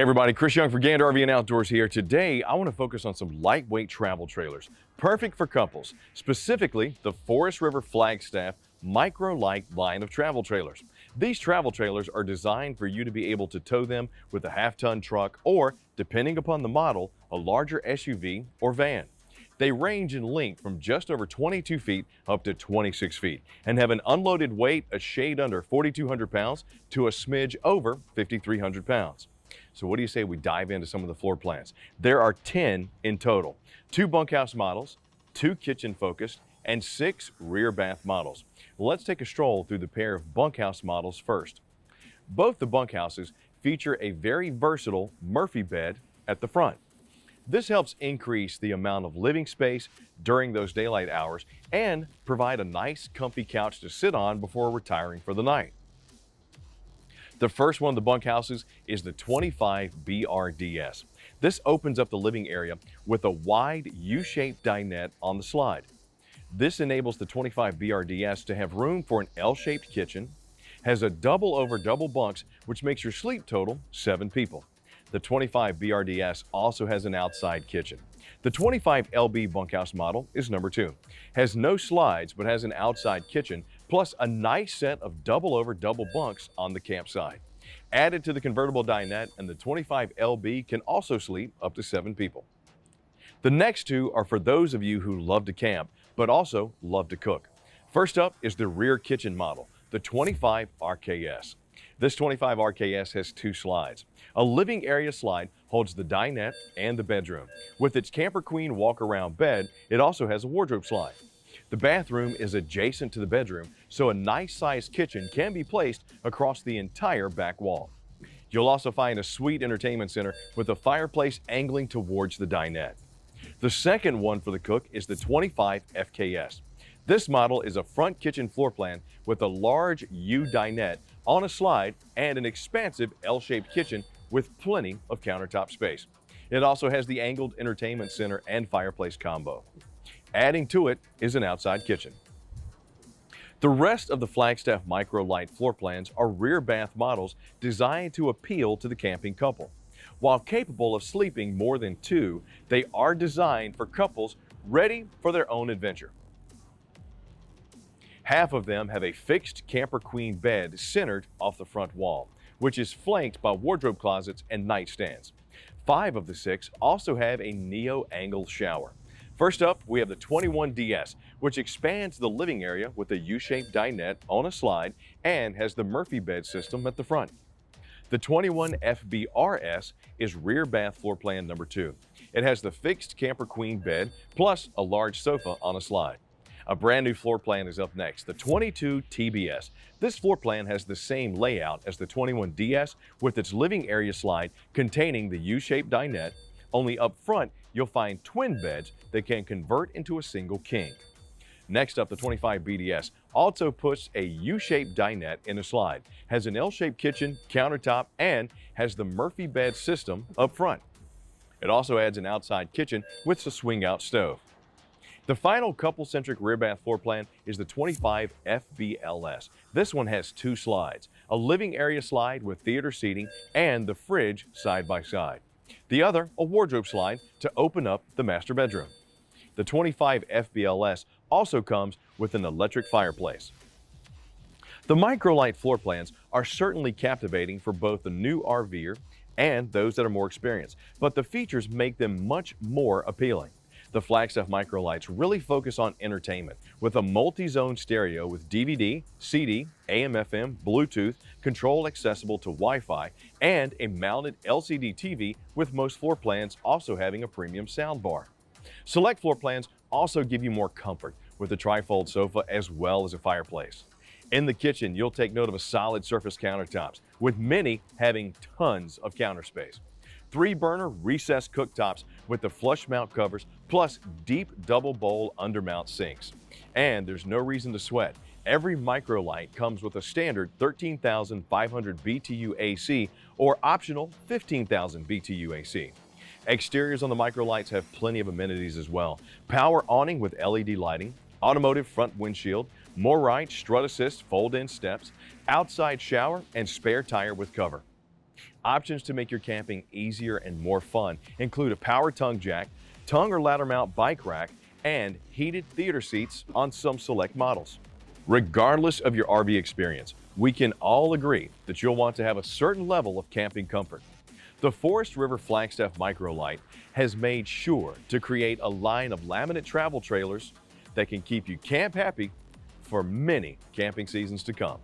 Everybody, Chris Young for Gander RV and Outdoors here. Today, I want to focus on some lightweight travel trailers, perfect for couples, specifically the Forest River Flagstaff Micro Lite line of travel trailers. These travel trailers are designed for you to be able to tow them with a half-ton truck or, depending upon the model, a larger SUV or van. They range in length from just over 22 feet up to 26 feet and have an unloaded weight a shade under 4,200 pounds to a smidge over 5,300 pounds. So what do you say we dive into some of the floor plans? There are 10 in total, 2 bunkhouse models, 2 kitchen focused, and 6 rear bath models. Let's take a stroll through the pair of bunkhouse models first. Both the bunkhouses feature a very versatile Murphy bed at the front. This helps increase the amount of living space during those daylight hours and provide a nice comfy couch to sit on before retiring for the night. The first one of the bunkhouses is the 25 BRDS. This opens up the living area with a wide U-shaped dinette on the slide. This enables the 25 BRDS to have room for an L-shaped kitchen, has a double over double bunks, which makes your sleep total 7 people. The 25 BRDS also has an outside kitchen. The 25 LB bunkhouse model is number 2. Has no slides but has an outside kitchen plus a nice set of double over double bunks on the campsite. Added to the convertible dinette, and the 25 LB can also sleep up to 7 people. The next 2 are for those of you who love to camp but also love to cook. First up is the rear kitchen model, the 25 RKS. This 25 RKS has 2 slides. A living area slide holds the dinette and the bedroom. With its Camper Queen walk-around bed, it also has a wardrobe slide. The bathroom is adjacent to the bedroom, so a nice-sized kitchen can be placed across the entire back wall. You'll also find a suite entertainment center with a fireplace angling towards the dinette. The second one for the cook is the 25 FKS. This model is a front kitchen floor plan with a large U dinette on a slide and an expansive L-shaped kitchen with plenty of countertop space. It also has the angled entertainment center and fireplace combo. Adding to it is an outside kitchen. The rest of the Flagstaff Micro Lite floor plans are rear bath models designed to appeal to the camping couple. While capable of sleeping more than 2, they are designed for couples ready for their own adventure. Half of them have a fixed Camper Queen bed centered off the front wall, which is flanked by wardrobe closets and nightstands. 5 of the 6 also have a neo-angle shower. First up, we have the 21DS, which expands the living area with a U-shaped dinette on a slide and has the Murphy bed system at the front. The 21 FBRS is rear bath floor plan number 2. It has the fixed Camper Queen bed plus a large sofa on a slide. A brand new floor plan is up next, the 22 TBS. This floor plan has the same layout as the 21DS with its living area slide containing the U-shaped dinette, only up front you'll find twin beds that can convert into a single king. Next up, the 25 BDS also puts a U-shaped dinette in a slide, has an L-shaped kitchen, countertop, and has the Murphy bed system up front. It also adds an outside kitchen with a swing-out stove. The final couple-centric rear bath floor plan is the 25 FBLS. This one has 2 slides, a living area slide with theater seating and the fridge side by side. The other, a wardrobe slide to open up the master bedroom. The 25 FBLS also comes with an electric fireplace. The Micro Lite floor plans are certainly captivating for both the new RVer and those that are more experienced, but the features make them much more appealing. The Flagstaff Micro Lites really focus on entertainment with a multi-zone stereo with DVD, CD, AM/FM, Bluetooth, control accessible to Wi-Fi, and a mounted LCD TV with most floor plans also having a premium soundbar. Select floor plans also give you more comfort with a trifold sofa as well as a fireplace. In the kitchen, you'll take note of a solid surface countertops, with many having tons of counter space. 3-burner recessed cooktops with the flush mount covers, plus deep double bowl undermount sinks. And there's no reason to sweat. Every Micro Lite comes with a standard 13,500 BTU AC or optional 15,000 BTU AC. Exteriors on the Micro Lites have plenty of amenities as well. Power awning with LED lighting, automotive front windshield, MORrite strut assist fold-in steps, outside shower, and spare tire with cover. Options to make your camping easier and more fun include a power tongue jack, tongue or ladder mount bike rack, and heated theater seats on some select models. Regardless of your RV experience, we can all agree that you'll want to have a certain level of camping comfort. The Forest River Flagstaff Micro Lite has made sure to create a line of laminate travel trailers that can keep you camp happy for many camping seasons to come.